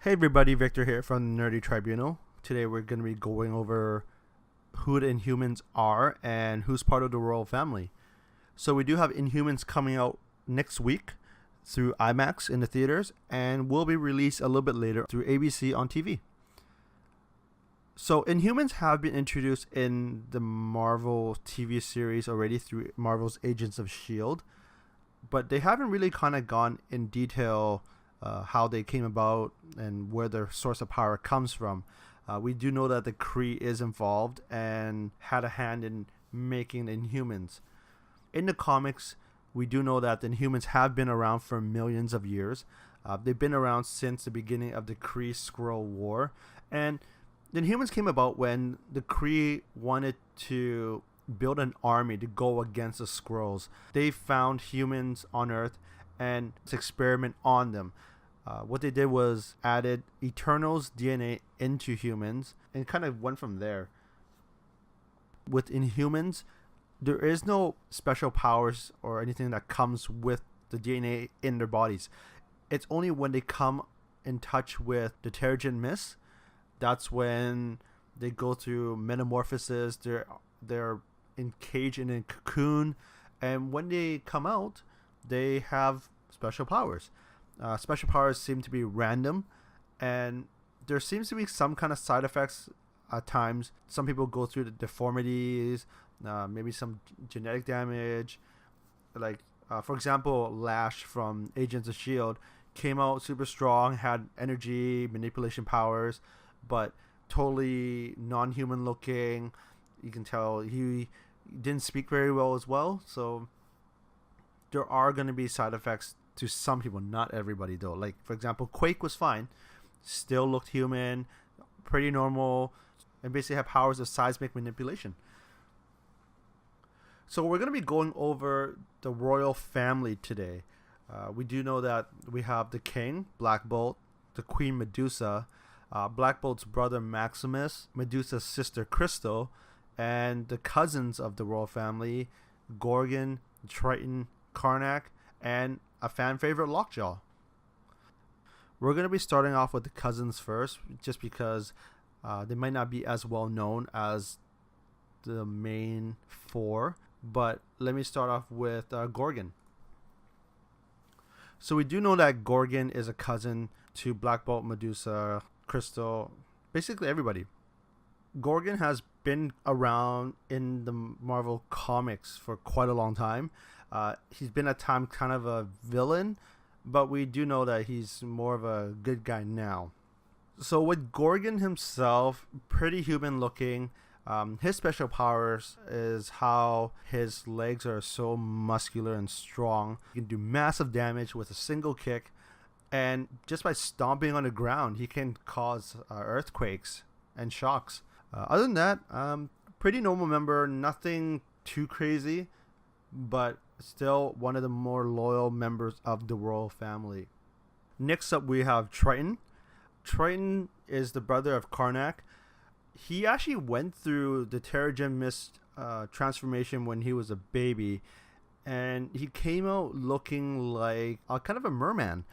Hey everybody, Victor here from the Nerdy Tribunal. Today we're going to be going over who the Inhumans are and who's part of the royal family. So we do have Inhumans coming out next week through IMAX in the theaters and will be released a little bit later through ABC on TV. So Inhumans have been introduced in the Marvel TV series already through Marvel's Agents of S.H.I.E.L.D., but they haven't really kind of gone in detail how they came about and where their source of power comes from. We do know that the Kree is involved and had a hand in making the Inhumans. In the comics, we do know that the Inhumans have been around for millions of years. They've been around since the beginning of the Kree-Skrull War. And the Inhumans came about when the Kree wanted to build an army to go against the Skrulls. They found humans on Earth and experiment on them. What they did was added Eternal's DNA into humans and kind of went from there. With Inhumans, there is no special powers or anything that comes with the DNA in their bodies. It's only when they come in touch with the Terrigen Mist, that's when they go through metamorphosis. They're encaged in a cocoon, and when they come out, they have special powers. Special powers seem to be random, and there seems to be some kind of side effects at times. Some people go through the deformities, maybe some genetic damage. Like, for example, Lash from Agents of S.H.I.E.L.D. came out super strong, had energy, manipulation powers, but totally non-human looking. You can tell he didn't speak very well as well, so there are going to be side effects to some people, not everybody though. Like, for example, Quake was fine, still looked human, pretty normal, and basically have powers of seismic manipulation. So we're going to be going over the royal family today. We do know that we have the king, Black Bolt, the queen, Medusa, Black Bolt's brother, Maximus, Medusa's sister, Crystal, and the cousins of the royal family, Gorgon, Trenton, Karnak, and a fan favorite, Lockjaw. We're going to be starting off with the cousins first, just because they might not be as well known as the main four. But let me start off with Gorgon. So we do know that Gorgon is a cousin to Black Bolt, Medusa, Crystal, basically everybody. Gorgon has been around in the Marvel comics for quite a long time. He's been at times kind of a villain, but we do know that he's more of a good guy now. So with Gorgon himself, pretty human looking. His special powers is how his legs are so muscular and strong. He can do massive damage with a single kick, and just by stomping on the ground, he can cause earthquakes and shocks. Other than that, pretty normal member, nothing too crazy, but still one of the more loyal members of the royal family. Next up, we have Trenton. Trenton is the brother of Karnak. He actually went through the Terrigen Mist transformation when he was a baby, and he came out looking like kind of a merman.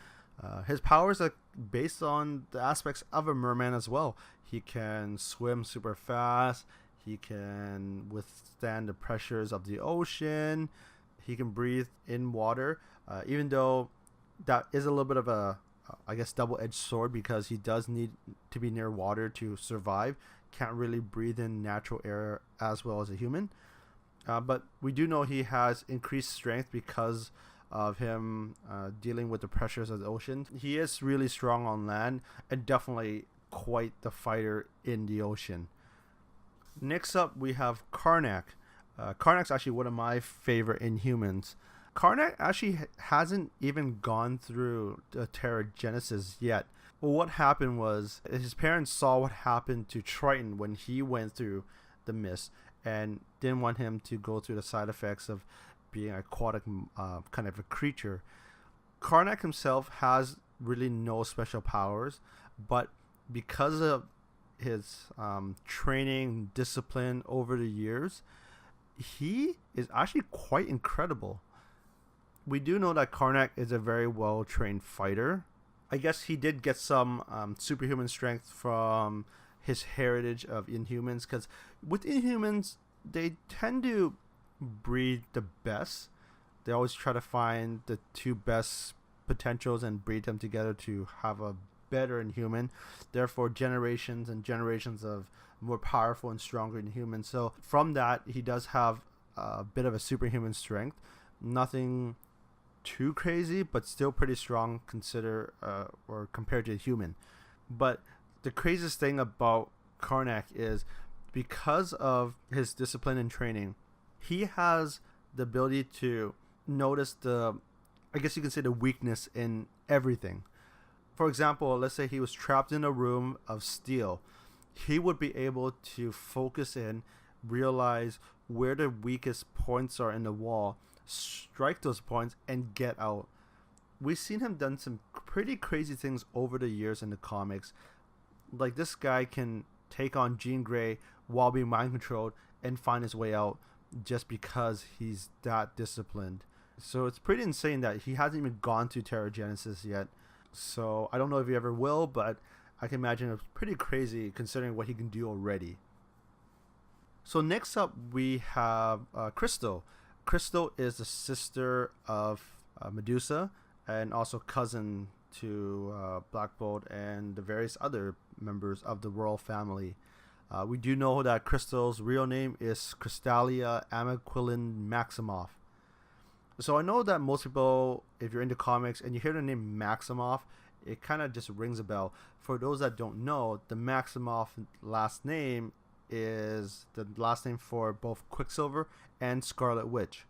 His powers are based on the aspects of a merman as well. He can swim super fast. He can withstand the pressures of the ocean. He can breathe in water, even though that is a little bit of a, I guess, double-edged sword, because he does need to be near water to survive. Can't really breathe in natural air as well as a human. But we do know he has increased strength because of him dealing with the pressures of the ocean. He is really strong on land and definitely quite the fighter in the ocean. Next up, we have Karnak. Karnak's actually one of my favorite Inhumans. Karnak actually hasn't even gone through the Terrigenesis yet. Well, what happened was his parents saw what happened to Triton when he went through the mist and didn't want him to go through the side effects of being an aquatic kind of a creature. Karnak himself has really no special powers, but because of his training discipline over the years, he is actually quite incredible. We do know that Karnak is a very well trained fighter. I guess he did get some superhuman strength from his heritage of Inhumans, because with Inhumans, they tend to breed the best. They always try to find the two best potentials and breed them together to have a better Inhuman. Therefore, generations and generations of more powerful and stronger Inhumans. So from that, he does have a bit of a superhuman strength. Nothing too crazy, but still pretty strong or compared to a human. But the craziest thing about Karnak is, because of his discipline and training, he has the ability to notice I guess you can say, the weakness in everything. For example, let's say he was trapped in a room of steel. He would be able to focus in, realize where the weakest points are in the wall, strike those points, and get out. We've seen him done some pretty crazy things over the years in the comics. Like, this guy can take on Jean Grey while being mind controlled and find his way out just because he's that disciplined. So it's pretty insane that he hasn't even gone to Terrigenesis yet. So I don't know if he ever will, but I can imagine it's pretty crazy considering what he can do already. So next up we have Crystal. Crystal is the sister of Medusa and also cousin to Black Bolt and the various other members of the royal family. We do know that Crystal's real name is Crystalia Amaquilin Maximoff. So I know that most people, if you're into comics and you hear the name Maximoff, it kind of just rings a bell. For those that don't know, the Maximoff last name is the last name for both Quicksilver and Scarlet Witch.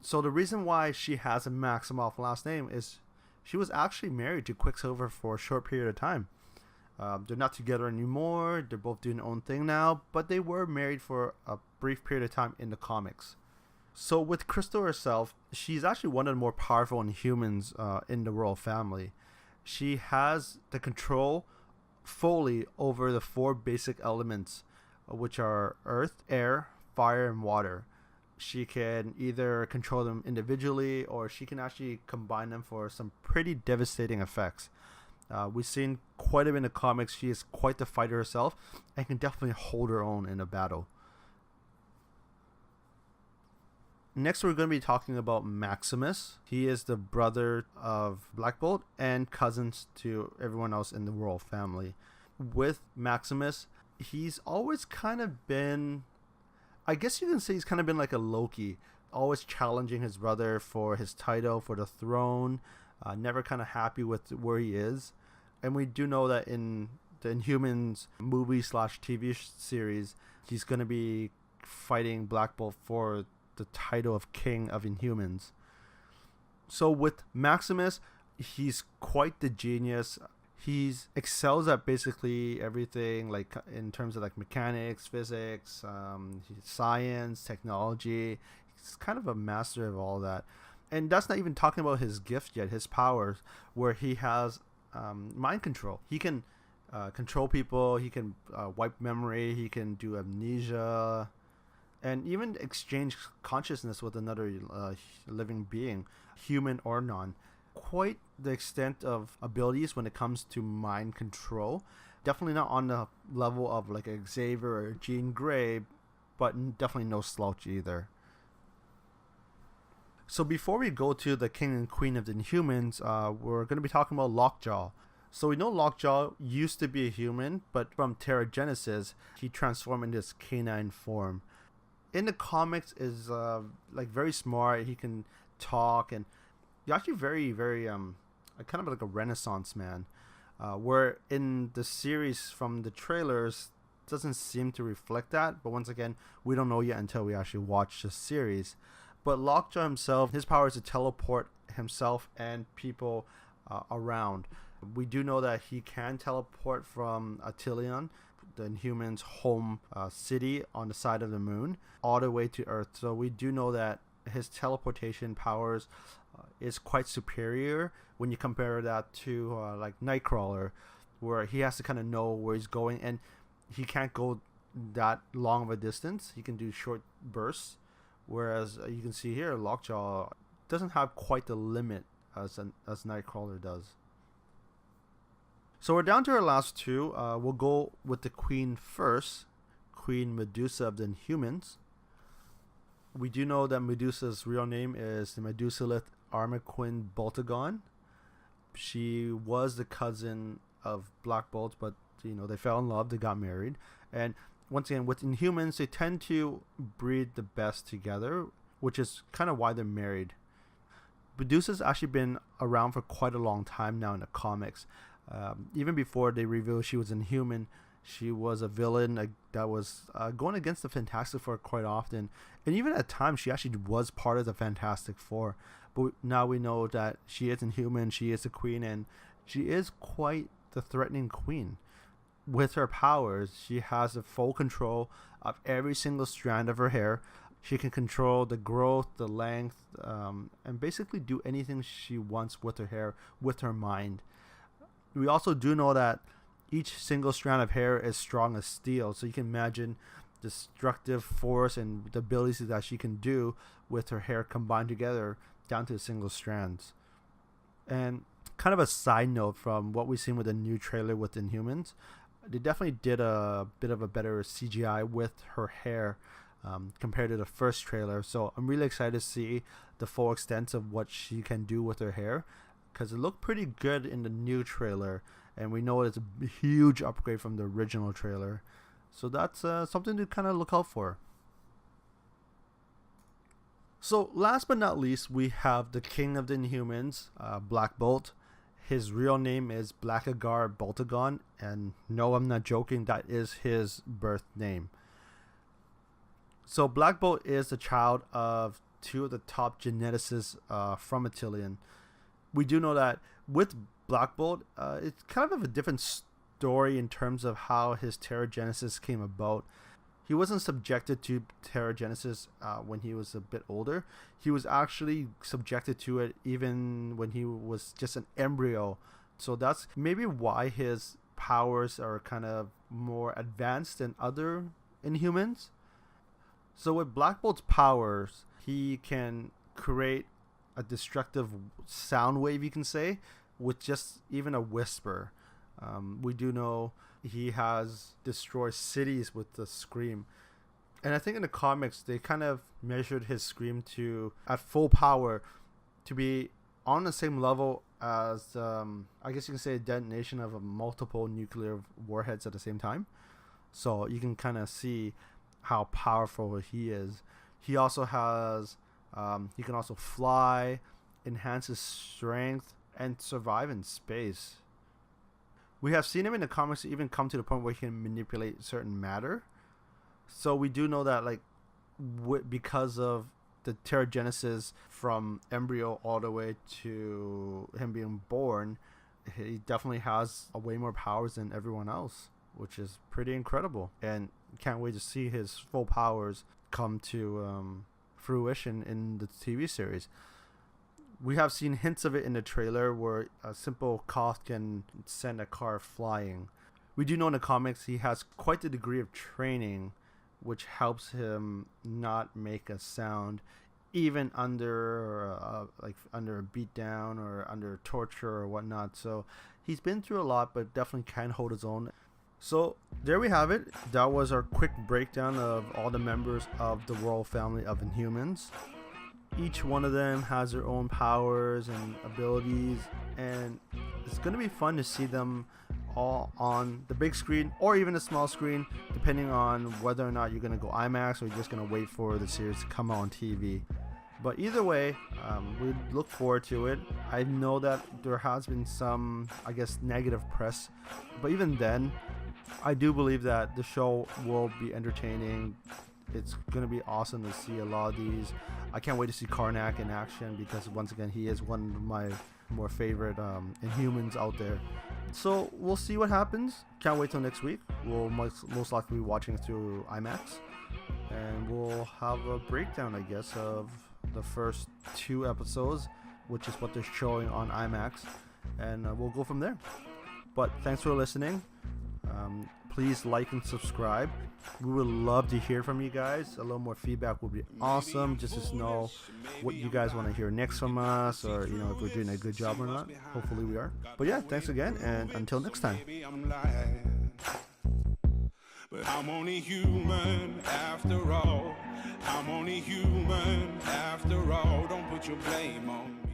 So the reason why she has a Maximoff last name is she was actually married to Quicksilver for a short period of time. They're not together anymore. They're both doing their own thing now, but they were married for a brief period of time in the comics. So with Crystal herself, she's actually one of the more powerful Inhumans in the royal family. She has the control fully over the 4 basic elements, which are earth, air, fire, and water. She can either control them individually, or she can actually combine them for some pretty devastating effects. We've seen quite a bit in the comics. She is quite the fighter herself and can definitely hold her own in a battle. Next, we're going to be talking about Maximus. He is the brother of Black Bolt and cousins to everyone else in the royal family. With Maximus, he's always kind of been, I guess you can say he's kind of been like a Loki, always challenging his brother for his title, for the throne, never kind of happy with where he is. And we do know that in the Inhumans movie/TV series, he's going to be fighting Black Bolt for the title of King of Inhumans. So with Maximus, he's quite the genius. He's excels at basically everything, like in terms of like mechanics, physics, science, technology. He's kind of a master of all that. And that's not even talking about his gift yet, his powers, where he has mind control. He can control people, he can wipe memory, he can do amnesia, and even exchange consciousness with another living being, human or non. Quite the extent of abilities when it comes to mind control. Definitely not on the level of like Xavier or Jean Grey, but definitely no slouch either. So before we go to the King and Queen of the Inhumans, we're going to be talking about Lockjaw. So we know Lockjaw used to be a human, but from Terrigenesis, he transformed into his canine form. In the comics is like very smart. He can talk, and he's actually very, very kind of like a Renaissance man. Where in the series from the trailers doesn't seem to reflect that. But once again, we don't know yet until we actually watch the series. But Lockjaw himself, his power is to teleport himself and people around. We do know that he can teleport from Atilion, the Inhumans' home city on the side of the moon, all the way to Earth. So we do know that his teleportation powers is quite superior when you compare that to like Nightcrawler, where he has to kind of know where he's going, and he can't go that long of a distance. He can do short bursts, whereas you can see here Lockjaw doesn't have quite the limit as Nightcrawler does. So we're down to our last two. We'll go with the queen first, Queen Medusa of the Inhumans. We do know that Medusa's real name is the Medusalith Armaquin Boltagon. She was the cousin of Black Bolt, but they fell in love, they got married. And once again, with Inhumans, they tend to breed the best together, which is kind of why they're married. Medusa's actually been around for quite a long time now in the comics. Even before they revealed she was Inhuman, she was a villain that was going against the Fantastic Four quite often. And even at times, she actually was part of the Fantastic Four. But now we know that she is Inhuman, she is a queen, and she is quite the threatening queen. With her powers, she has the full control of every single strand of her hair. She can control the growth, the length, and basically do anything she wants with her hair, with her mind. We also do know that each single strand of hair is strong as steel, so you can imagine the destructive force and the abilities that she can do with her hair combined together down to the single strands. And kind of a side note from what we've seen with the new trailer with Inhumans, they definitely did a bit of a better CGI with her hair compared to the first trailer. So I'm really excited to see the full extent of what she can do with her hair, because it looked pretty good in the new trailer, and we know it's a huge upgrade from the original trailer. So that's something to kind of look out for. So last but not least, we have the king of the Inhumans, Black Bolt. His real name is Blackagar Boltagon, and no, I'm not joking, that is his birth name. So Black Bolt is the child of two of the top geneticists from Attilan. We do know that with Black Bolt, it's kind of a different story in terms of how his Terrigenesis came about. He wasn't subjected to Terrigenesis when he was a bit older. He was actually subjected to it even when he was just an embryo. So that's maybe why his powers are kind of more advanced than other Inhumans. So with Black Bolt's powers, he can create a destructive sound wave, you can say, with just even a whisper. We do know he has destroyed cities with the scream. And I think in the comics, they kind of measured his scream to, at full power, to be on the same level as, I guess you can say, a detonation of multiple nuclear warheads at the same time. So you can kind of see how powerful he is. He also has, he can also fly, enhance his strength, and survive in space. We have seen him in the comics even come to the point where he can manipulate certain matter. So we do know that, like, because of the Terrigenesis from embryo all the way to him being born, he definitely has a way more powers than everyone else, which is pretty incredible. And can't wait to see his full powers come to fruition in the TV series. We have seen hints of it in the trailer where a simple cough can send a car flying. We do know in the comics he has quite the degree of training, which helps him not make a sound even under under a beatdown or under torture or whatnot. So he's been through a lot, but definitely can hold his own. So there we have it. That was our quick breakdown of all the members of the royal family of Inhumans. Each one of them has their own powers and abilities, and it's going to be fun to see them all on the big screen or even a small screen, depending on whether or not you're going to go IMAX or you're just going to wait for the series to come out on TV. But either way, we look forward to it. I know that there has been some, I guess, negative press, but even then, I do believe that the show will be entertaining. It's going to be awesome to see a lot of these. I can't wait to see Karnak in action, because once again, he is one of my more favorite Inhumans out there. So we'll see what happens. Can't wait till next week. We'll most likely be watching through IMAX, and we'll have a breakdown, I guess, of the first 2 episodes, which is what they're showing on IMAX, and we'll go from there. But thanks for listening. Please like and subscribe. We would love to hear from you guys. A little more feedback would be awesome, just to know what you guys want to hear next from us, or you know, if we're doing a good job or not. Hopefully we are. But yeah, thanks again, and until next time. But I'm only human after all. I'm only human after all. Don't put your blame on